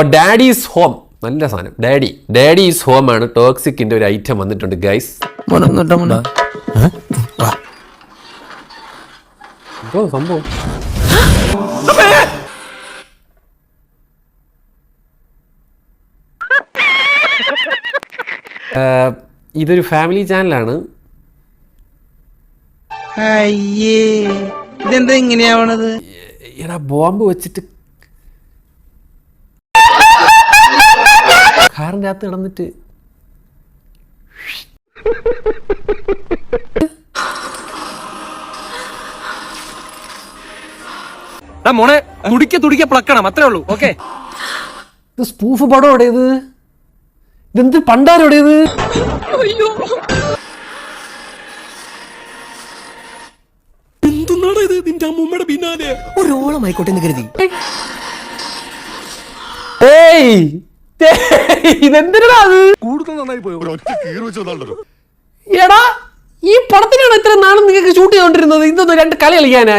Daddy's home, നല്ല സാധനം. Daddy's home ആണ് ടോക്സിക്കിന്റെ ഒരു ഐറ്റം വന്നിട്ടുണ്ട് ഗൈസ്. എന്തോ സംഭവം? ഇതൊരു ഫാമിലി ചാനലാണ്. ഇതെന്താ ഇങ്ങനെയാവണത്? എടാ ബോംബ് വെച്ചിട്ട് കാറിന്റെ അകത്ത് കിടന്നിട്ട് മോനെ തുടിക്ക പ്ലക്കണം, അത്രേ ഉള്ളൂ. ഓക്കെ, ഇത് സ്പൂഫ് പടം എവിടെയത്? ഇതെന്ത് പണ്ടാരോടേത്? എന്തുന്നാണ് ഇത്? നിന്റെ അമ്മൂമ്മയുടെ പിന്നാലെ ഒരോളമായിക്കോട്ടെ എന്ന് കരുതി. ഇതെന്തിനാ അത്? കൂടുതൽ നന്നായി പോയോ? എടാ ഈ പടത്തിനാണ് ഇത്ര നാളും നിങ്ങൾക്ക് ഷൂട്ട് ചെയ്തോണ്ടിരുന്നത്? ഇതൊന്നും രണ്ട് കളി കളിക്കാനാ?